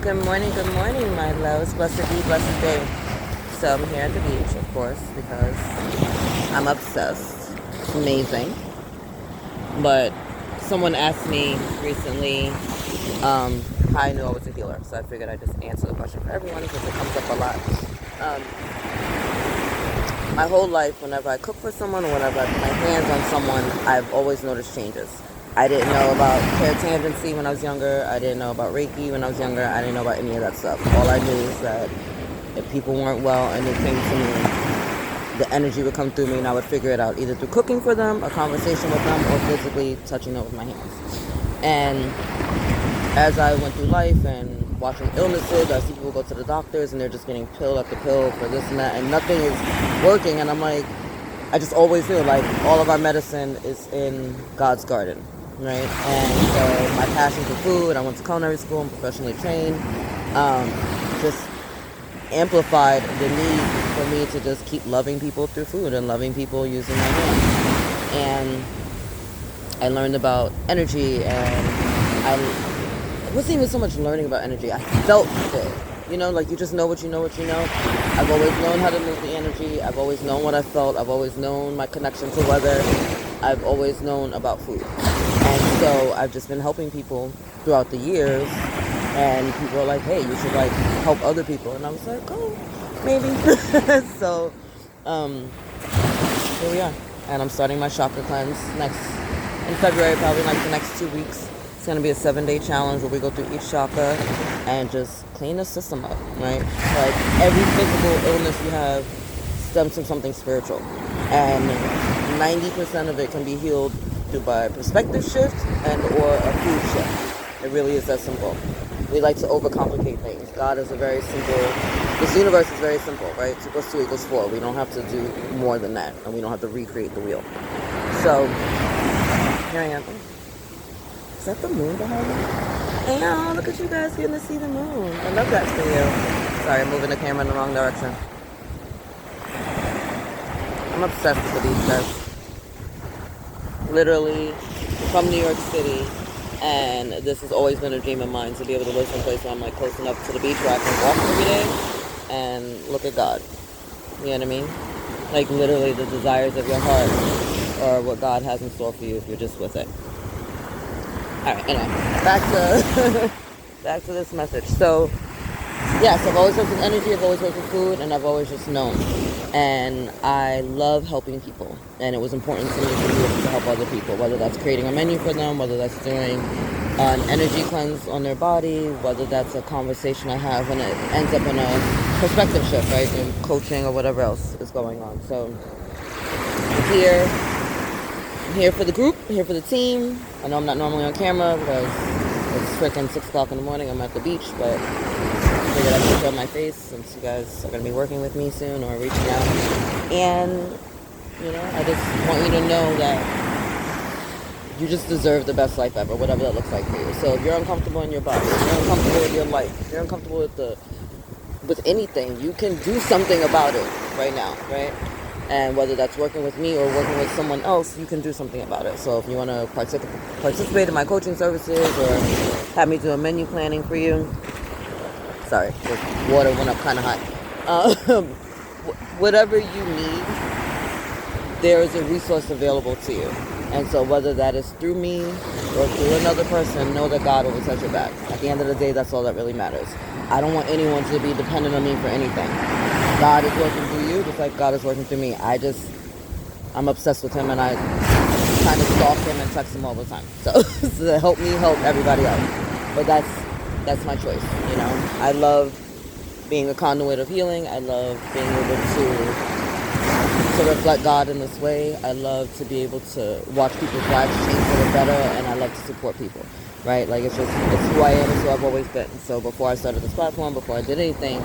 Good morning, my loves. Blessed be, blessed day. So I'm here at the beach, of course, because I'm obsessed. It's amazing. But someone asked me recently how I knew I was a healer. So I figured I'd just answer the question for everyone because it comes up a lot. Um, my whole life, whenever I cook for someone or whenever I put my hands on someone, I've always noticed changes. I didn't know about paratendency when I was younger. I didn't know about Reiki when I was younger. I didn't know about any of that stuff. All I knew is that if people weren't well and it came to me, the energy would come through me and I would figure it out either through cooking for them, a conversation with them, or physically touching them with my hands. And as I went through life and watching illnesses, I see people go to the doctors and they're just getting pill after pill for this and that, and nothing is working. And I'm like, I just always knew, like, all of our medicine is in God's garden, right? And so my passion for food, I went to culinary school and professionally trained, just amplified the need for me to just keep loving people through food and loving people using my hands. And I learned about energy, and it wasn't even so much learning about energy. I felt it. You know, like you just know what you know what you know. I've always known how to move the energy. I've always known what I felt. I've always known my connection to weather. I've always known about food. And so I've just been helping people throughout the years. And people are like, hey, you should like help other people. And I was like, oh, maybe. So here we are. And I'm starting my chakra cleanse in February, probably like the next 2 weeks. It's going to be a 7-day challenge where we go through each chakra and just clean the system up, right? Like every physical illness you have stems from something spiritual. And 90% of it can be healed through by a perspective shift and or a food shift. It really is that simple. We like to overcomplicate things. God is a very simple, this universe is very simple, right? 2 + 2 = 4. We don't have to do more than that, and we don't have to recreate the wheel. So, here I am. Is that the moon behind me? Oh, look at you guys getting to see the moon. I love that for you. Sorry, I'm moving the camera in the wrong direction. I'm obsessed with the beach, guys. Literally, from New York City, and this has always been a dream of mine to be able to live someplace where I'm like close enough to the beach where I can walk every day and look at God. You know what I mean? Like literally the desires of your heart are what God has in store for you if you're just with it. Alright, anyway, back to this message. So, yes, I've always worked with energy, I've always worked with food, and I've always just known. And I love helping people. And it was important to me to be able to help other people, whether that's creating a menu for them, whether that's doing an energy cleanse on their body, whether that's a conversation I have and it ends up in a perspective shift, right, in coaching or whatever else is going on. So I'm here for the group, here for the team. I know I'm not normally on camera because it's freaking 6 o'clock in the morning. I'm at the beach, but I figured I'd show my face since you guys are going to be working with me soon or reaching out. And, you know, I just want you to know that you just deserve the best life ever, whatever that looks like for you. So if you're uncomfortable in your body, if you're uncomfortable with your life, if you're uncomfortable with anything, you can do something about it right now, right? And whether that's working with me or working with someone else, you can do something about it. So if you want to participate in my coaching services or have me do a menu planning for you, sorry, the water went up kind of hot. Whatever you need, there is a resource available to you. And so whether that is through me or through another person, know that God always has your back. At the end of the day, that's all that really matters. I don't want anyone to be dependent on me for anything. God is working through you just like God is working through me. I'm obsessed with him and I kind of stalk him and text him all the time. So to help me help everybody else. But that's my choice, you know. I love being a conduit of healing. I love being able to reflect God in this way. I love to be able to watch people's lives change for the better, and I love to support people, right? Like it's who I am, it's who I've always been. So before I started this platform, before I did anything,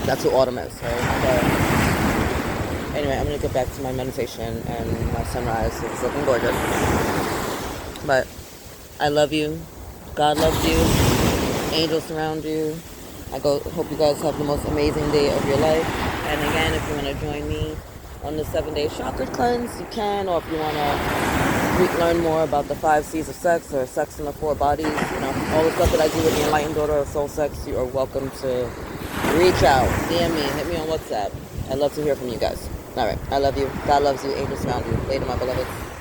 that's who Autumn is, right? So anyway, I'm going to get back to my meditation and my sunrise. It's looking gorgeous. But I love you. God loves you. Angels surround you. Hope you guys have the most amazing day of your life. And again, if you want to join me on the 7-day chakra cleanse, you can. Or if you want to learn more about the 5 C's of sex or sex in the 4 bodies, you know, all the stuff that I do with the Enlightened Daughter of Soul Sex, you are welcome to reach out, DM me, hit me on WhatsApp. I'd love to hear from you guys. All right, I love you. God loves you. Angels surround you. Later, my beloveds.